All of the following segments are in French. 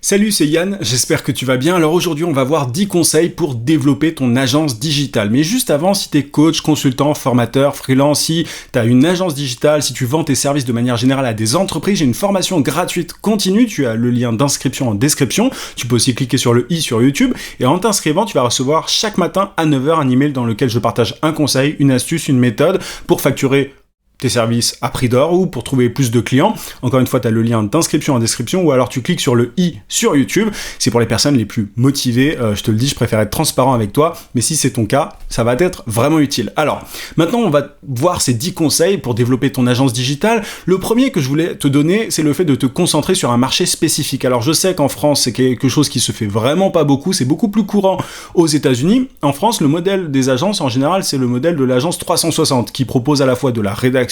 Salut, c'est Yann, j'espère que tu vas bien. Alors aujourd'hui, on va voir 10 conseils pour développer ton agence digitale. Mais juste avant, si tu es coach, consultant, formateur, freelance, si tu as une agence digitale, si tu vends tes services de manière générale à des entreprises, j'ai une formation gratuite continue. Tu as le lien d'inscription en description. Tu peux aussi cliquer sur le i sur YouTube. Et en t'inscrivant, tu vas recevoir chaque matin à 9h un email dans lequel je partage un conseil, une astuce, une méthode pour facturer tes services à prix d'or ou pour trouver plus de clients. Encore une fois, tu as le lien d'inscription en description ou alors tu cliques sur le i sur YouTube. C'est pour les personnes les plus motivées. Je te le dis, je préfère être transparent avec toi, mais si c'est ton cas, ça va être vraiment utile. Alors, maintenant, on va voir ces 10 conseils pour développer ton agence digitale. Le premier que je voulais te donner, c'est le fait de te concentrer sur un marché spécifique. Alors, je sais qu'en France, c'est quelque chose qui se fait vraiment pas beaucoup. C'est beaucoup plus courant aux États-Unis. En France, le modèle des agences, en général, c'est le modèle de l'agence 360 qui propose à la fois de la rédaction,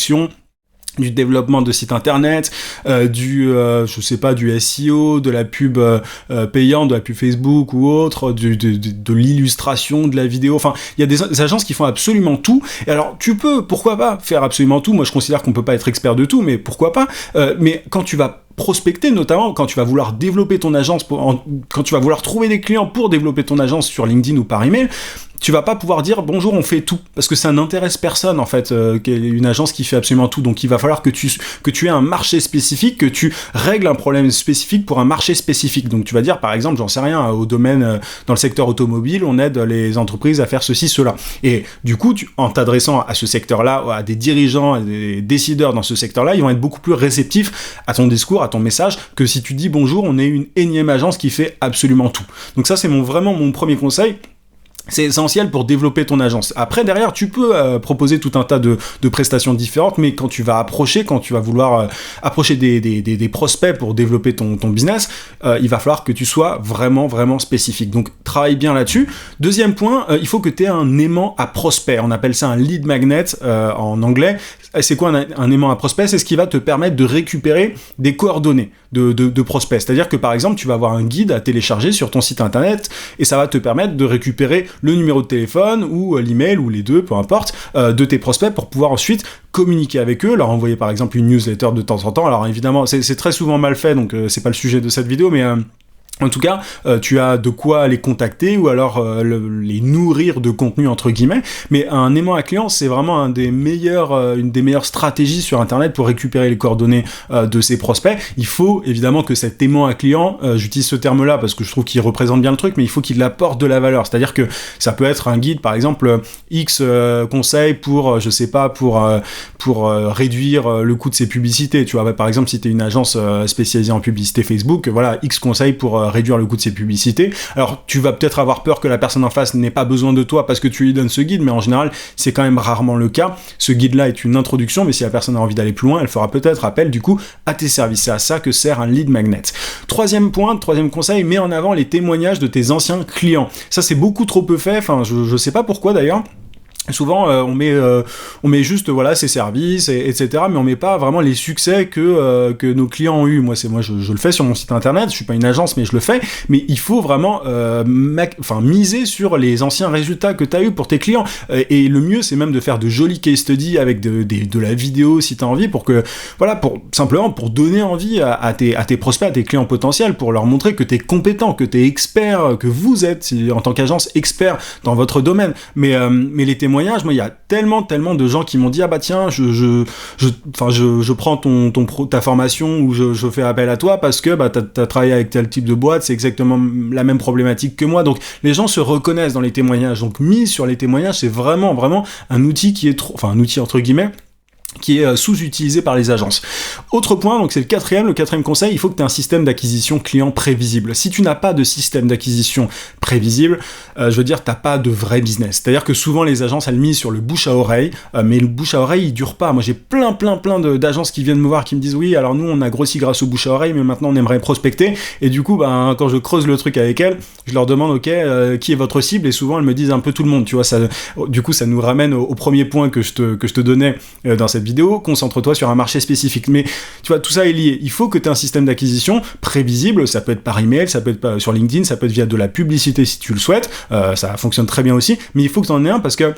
du développement de sites internet, du SEO, de la pub payante, de la pub Facebook ou autre, de l'illustration, de la vidéo. Enfin, il y a des agences qui font absolument tout. Et alors, tu peux, pourquoi pas, faire absolument tout. Moi, je considère qu'on peut pas être expert de tout, mais pourquoi pas. Mais quand tu vas prospecter, notamment quand tu vas vouloir développer ton agence, quand tu vas vouloir trouver des clients pour développer ton agence sur LinkedIn ou par email, tu vas pas pouvoir dire bonjour, on fait tout, parce que ça n'intéresse personne en fait, une agence qui fait absolument tout. Donc il va falloir que tu aies un marché spécifique, que tu règles un problème spécifique pour un marché spécifique. Donc tu vas dire par exemple, j'en sais rien, au domaine dans le secteur automobile, on aide les entreprises à faire ceci, cela. Et du coup, en t'adressant à ce secteur-là, à des dirigeants, à des décideurs dans ce secteur-là, ils vont être beaucoup plus réceptifs à ton discours, à ton message, que si tu dis bonjour, on est une énième agence qui fait absolument tout. Donc ça, c'est vraiment mon premier conseil. C'est essentiel pour développer ton agence. Après, derrière, tu peux proposer tout un tas de prestations différentes, mais quand tu vas vouloir approcher des prospects pour développer ton business, il va falloir que tu sois vraiment, vraiment spécifique. Donc, travaille bien là-dessus. Deuxième point, il faut que tu aies un aimant à prospect. On appelle ça un lead magnet en anglais. C'est quoi un aimant à prospect? C'est ce qui va te permettre de récupérer des coordonnées de prospects. C'est-à-dire que, par exemple, tu vas avoir un guide à télécharger sur ton site internet et ça va te permettre de récupérer le numéro de téléphone ou l'email ou les deux, peu importe, de tes prospects pour pouvoir ensuite communiquer avec eux, leur envoyer par exemple une newsletter de temps en temps. Alors évidemment, c'est très souvent mal fait, donc c'est pas le sujet de cette vidéo, mais en tout cas, tu as de quoi les contacter ou alors les nourrir de contenu entre guillemets. Mais un aimant à client, c'est vraiment une des meilleures stratégies sur Internet pour récupérer les coordonnées de ses prospects. Il faut évidemment que cet aimant à client, j'utilise ce terme-là parce que je trouve qu'il représente bien le truc, mais il faut qu'il apporte de la valeur. C'est-à-dire que ça peut être un guide, par exemple, X conseils pour, pour réduire le coût de ses publicités. Tu vois, par exemple, si tu es une agence spécialisée en publicité Facebook, voilà, X conseils pour réduire le coût de ses publicités. Alors, tu vas peut-être avoir peur que la personne en face n'ait pas besoin de toi parce que tu lui donnes ce guide, mais en général, c'est quand même rarement le cas. Ce guide-là est une introduction, mais si la personne a envie d'aller plus loin, elle fera peut-être appel, du coup, à tes services. C'est à ça que sert un lead magnet. Troisième conseil, mets en avant les témoignages de tes anciens clients. Ça, c'est beaucoup trop peu fait. Enfin, je sais pas pourquoi d'ailleurs. Souvent, on met juste ses services, etc. Mais on met pas vraiment les succès que nos clients ont eu. Moi, je le fais sur mon site internet. Je suis pas une agence, mais je le fais. Mais il faut vraiment, miser sur les anciens résultats que tu as eu pour tes clients. Et le mieux, c'est même de faire de jolis case studies avec de la vidéo si tu as envie, pour simplement pour donner envie à tes prospects, à tes clients potentiels, pour leur montrer que tu es compétent, que tu es expert, que vous êtes en tant qu'agence expert dans votre domaine. Mais les témoignages, moi, il y a tellement de gens qui m'ont dit, ah bah tiens, je prends ta formation ou je fais appel à toi parce que t'as travaillé avec tel type de boîte, c'est exactement la même problématique que moi. Donc les gens se reconnaissent dans les témoignages. Donc mise sur les témoignages, c'est vraiment un outil un outil entre guillemets, qui est sous-utilisé par les agences. Autre point, donc c'est le quatrième conseil, il faut que tu aies un système d'acquisition client prévisible. Si tu n'as pas de système d'acquisition prévisible, t'as pas de vrai business. C'est-à-dire que souvent les agences, elles misent sur le bouche à oreille, mais le bouche à oreille, il dure pas. Moi, j'ai plein d'agences qui viennent me voir, qui me disent oui, alors nous, on a grossi grâce au bouche à oreille, mais maintenant on aimerait prospecter. Et du coup, quand je creuse le truc avec elles, je leur demande, ok, qui est votre cible? Et souvent, elles me disent un peu tout le monde. Tu vois, du coup, ça nous ramène au premier point que je te donnais dans cette vidéo. Concentre-toi sur un marché spécifique. Mais tu vois, tout ça est lié. Il faut que tu aies un système d'acquisition prévisible. Ça peut être par email, ça peut être sur LinkedIn, ça peut être via de la publicité si tu le souhaites. Ça fonctionne très bien aussi. Mais il faut que tu en aies un parce que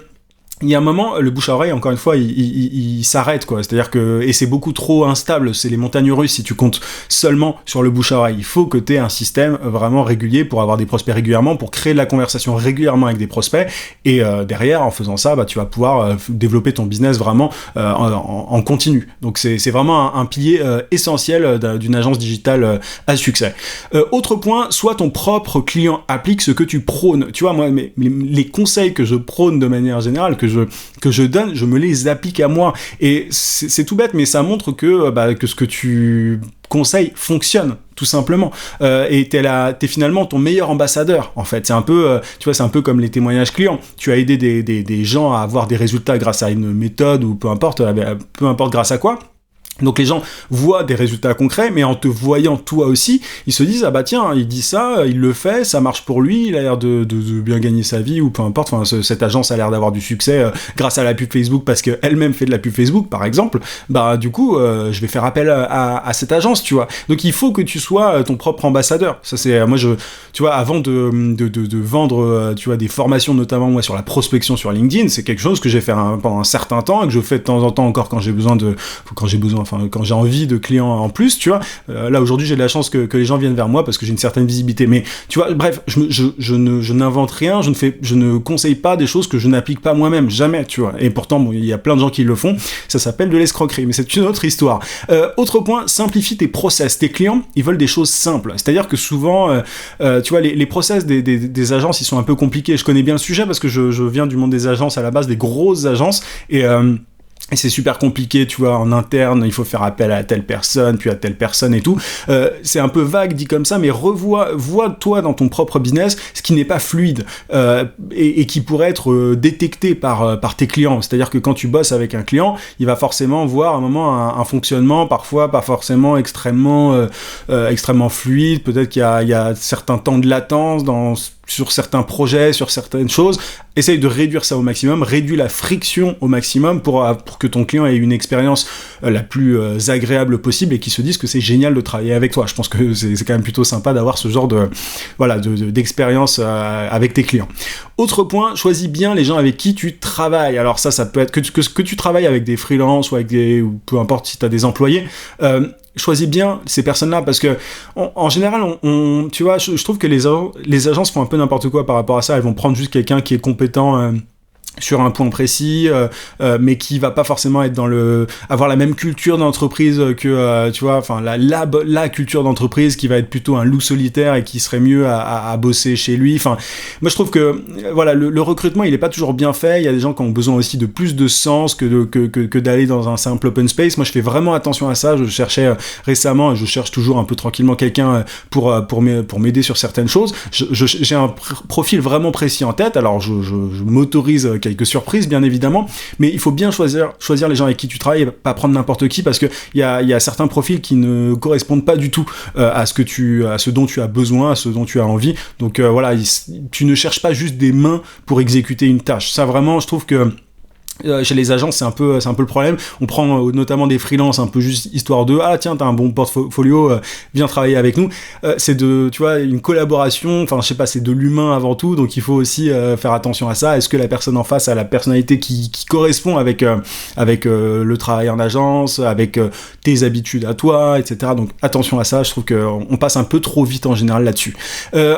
il y a un moment, le bouche à oreille, encore une fois, il s'arrête, quoi. C'est-à-dire que, et c'est beaucoup trop instable, c'est les montagnes russes si tu comptes seulement sur le bouche à oreille. Il faut que tu aies un système vraiment régulier pour avoir des prospects régulièrement, pour créer de la conversation régulièrement avec des prospects, et derrière, en faisant ça, bah, tu vas pouvoir développer ton business vraiment en continu. Donc c'est vraiment un pilier essentiel d'une agence digitale à succès. Autre point, sois ton propre client, applique ce que tu prônes. Tu vois, moi, les conseils que je prône de manière générale, que je donne, je me les applique à moi. Et c'est tout bête, mais ça montre que ce que tu conseilles fonctionne, tout simplement. Et t'es finalement ton meilleur ambassadeur, en fait. C'est un peu, tu vois, c'est un peu comme les témoignages clients. Tu as aidé des gens à avoir des résultats grâce à une méthode ou peu importe grâce à quoi. Donc les gens voient des résultats concrets, mais en te voyant toi aussi, ils se disent ah bah tiens, il dit ça, il le fait, ça marche pour lui, il a l'air de bien gagner sa vie ou peu importe. Enfin, cette agence a l'air d'avoir du succès grâce à la pub Facebook parce qu'elle-même fait de la pub Facebook par exemple. Bah du coup, je vais faire appel à cette agence, tu vois. Donc il faut que tu sois ton propre ambassadeur. Ça c'est moi tu vois, avant de vendre tu vois des formations notamment moi sur la prospection sur LinkedIn, c'est quelque chose que j'ai fait pendant un certain temps et que je fais de temps en temps encore quand j'ai j'ai envie de clients en plus, tu vois. Là aujourd'hui j'ai de la chance que les gens viennent vers moi parce que j'ai une certaine visibilité, mais tu vois, bref, je n'invente rien, je ne conseille pas des choses que je n'applique pas moi-même, jamais, tu vois. Et pourtant bon, il y a plein de gens qui le font, ça s'appelle de l'escroquerie, mais c'est une autre histoire. Autre point, simplifie tes process. Tes clients, ils veulent des choses simples, c'est-à-dire que souvent tu vois, les process des agences, ils sont un peu compliqués. Je connais bien le sujet parce que je viens du monde des agences à la base, des grosses agences, et c'est super compliqué, tu vois, en interne, il faut faire appel à telle personne, puis à telle personne et tout. C'est un peu vague dit comme ça, mais vois toi dans ton propre business ce qui n'est pas fluide et qui pourrait être détecté par tes clients. C'est-à-dire que quand tu bosses avec un client, il va forcément voir à un moment un fonctionnement, parfois pas forcément extrêmement fluide. Peut-être qu'il y a certains temps de latence sur certains projets, sur certaines choses. Essaye de réduire ça au maximum, réduis la friction au maximum pour que ton client ait une expérience la plus agréable possible et qu'il se dise que c'est génial de travailler avec toi. Je pense que c'est quand même plutôt sympa d'avoir ce genre d'expérience avec tes clients. Autre point, choisis bien les gens avec qui tu travailles. Alors ça peut être que tu travailles avec des freelances ou peu importe si tu as des employés. Choisis bien ces personnes-là parce que en général, tu vois, je trouve que les agences font un peu n'importe quoi par rapport à ça. Elles vont prendre juste quelqu'un qui est compétent sur un point précis, mais qui va pas forcément être avoir la même culture d'entreprise que tu vois, enfin la culture d'entreprise qui va être plutôt un loup solitaire et qui serait mieux à bosser chez lui. Enfin, moi je trouve que voilà, le recrutement il est pas toujours bien fait. Il y a des gens qui ont besoin aussi de plus de sens que d'aller dans un simple open space. Moi je fais vraiment attention à ça. Je cherchais récemment, et je cherche toujours un peu tranquillement quelqu'un pour m'aider sur certaines choses. J'ai un profil vraiment précis en tête. Alors je m'autorise quelques surprises bien évidemment, mais il faut bien choisir les gens avec qui tu travailles et pas prendre n'importe qui parce que il y a certains profils qui ne correspondent pas du tout à ce dont tu as besoin, à ce dont tu as envie. Donc voilà, tu ne cherches pas juste des mains pour exécuter une tâche. Ça vraiment, je trouve que chez les agences c'est un peu le problème. On prend notamment des freelances un peu juste histoire de tiens t'as un bon portfolio, viens travailler avec nous. C'est tu vois, une collaboration, enfin je sais pas, c'est de l'humain avant tout, donc il faut aussi faire attention à ça. Est-ce que la personne en face a la personnalité qui correspond avec le travail en agence, avec tes habitudes à toi, etc. Donc attention à ça, je trouve qu'on passe un peu trop vite en général là-dessus.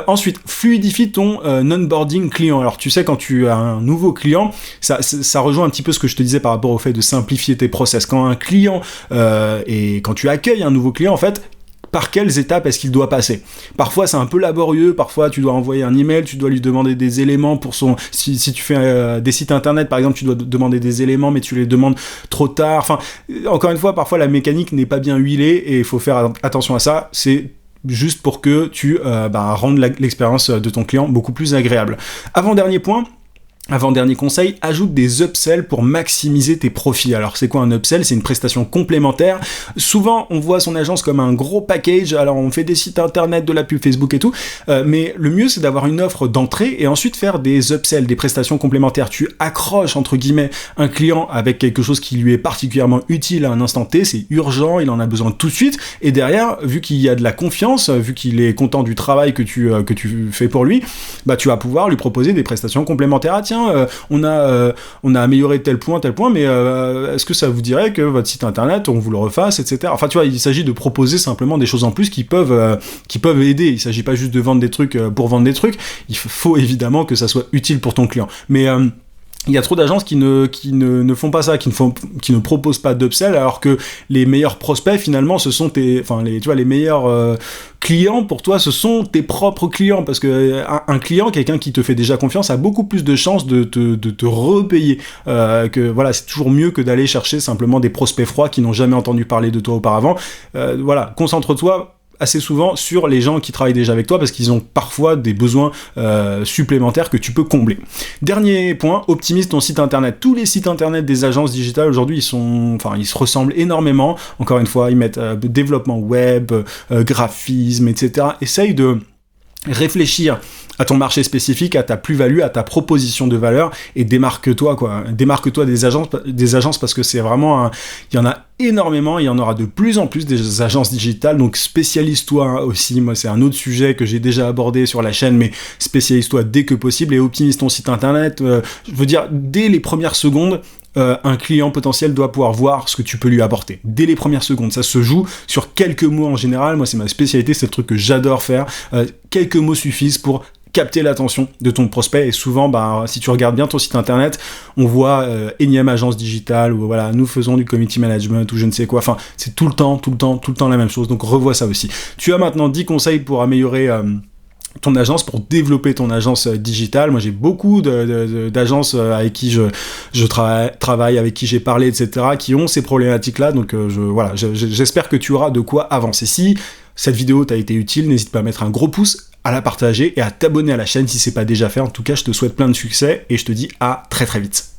Ensuite, fluidifie ton onboarding client. Alors tu sais, quand tu as un nouveau client, ça rejoint un petit peu ce que je te disais par rapport au fait de simplifier tes process. Quand un client et quand tu accueilles un nouveau client, en fait, par quelles étapes est-ce qu'il doit passer? Parfois c'est un peu laborieux, parfois tu dois envoyer un email, tu dois lui demander des éléments pour si tu fais des sites internet par exemple, tu dois demander des éléments mais tu les demandes trop tard. Enfin, encore une fois, parfois la mécanique n'est pas bien huilée et il faut faire attention à ça. C'est juste pour que tu rendes l'expérience de ton client beaucoup plus agréable. Avant-dernier conseil, ajoute des upsells pour maximiser tes profits. Alors c'est quoi un upsell? C'est une prestation complémentaire. Souvent on voit son agence comme un gros package, alors on fait des sites internet, de la pub Facebook et tout, mais le mieux c'est d'avoir une offre d'entrée et ensuite faire des upsells, des prestations complémentaires. Tu accroches entre guillemets un client avec quelque chose qui lui est particulièrement utile à un instant T, c'est urgent, il en a besoin tout de suite, et derrière, vu qu'il y a de la confiance, vu qu'il est content du travail que tu fais pour lui, tu vas pouvoir lui proposer des prestations complémentaires. tiens, on a amélioré tel point, mais est-ce que ça vous dirait que votre site internet, on vous le refasse, etc. Enfin, tu vois, il s'agit de proposer simplement des choses en plus qui peuvent aider. Il s'agit pas juste de vendre des trucs pour vendre des trucs. Il faut évidemment que ça soit utile pour ton client. Mais il y a trop d'agences qui ne font pas ça, qui ne proposent pas d'upsell, alors que les meilleurs prospects, finalement, ce sont les meilleurs clients pour toi, ce sont tes propres clients, parce que un client, quelqu'un qui te fait déjà confiance, a beaucoup plus de chances de te repayer. Que voilà, c'est toujours mieux que d'aller chercher simplement des prospects froids qui n'ont jamais entendu parler de toi auparavant. Voilà, concentre-toi assez souvent sur les gens qui travaillent déjà avec toi parce qu'ils ont parfois des besoins supplémentaires que tu peux combler. Dernier point, optimise ton site internet. Tous les sites internet des agences digitales aujourd'hui, ils se ressemblent énormément. Encore une fois, ils mettent développement web, graphisme, etc. Essaye de réfléchir à ton marché spécifique, à ta plus-value, à ta proposition de valeur, et démarque-toi, quoi. Démarque-toi des agences parce que c'est vraiment il y en a énormément, il y en aura de plus en plus des agences digitales, donc spécialise-toi aussi. Moi, c'est un autre sujet que j'ai déjà abordé sur la chaîne, mais spécialise-toi dès que possible et optimise ton site internet. Je veux dire, dès les premières secondes, un client potentiel doit pouvoir voir ce que tu peux lui apporter. Dès les premières secondes, ça se joue sur quelques mots en général. Moi, c'est ma spécialité, c'est le truc que j'adore faire. Quelques mots suffisent pour capter l'attention de ton prospect, et souvent, si tu regardes bien ton site internet, on voit énième agence digitale, ou voilà, nous faisons du community management, ou je ne sais quoi, enfin, c'est tout le temps la même chose, donc revois ça aussi. Tu as maintenant 10 conseils pour améliorer ton agence, pour développer ton agence digitale. Moi, j'ai beaucoup d'agences avec qui je travaille, avec qui j'ai parlé, etc., qui ont ces problématiques-là, donc j'espère que tu auras de quoi avancer. Si cette vidéo t'a été utile, n'hésite pas à mettre un gros pouce, à la partager et à t'abonner à la chaîne si c'est pas déjà fait. En tout cas, je te souhaite plein de succès et je te dis à très très vite.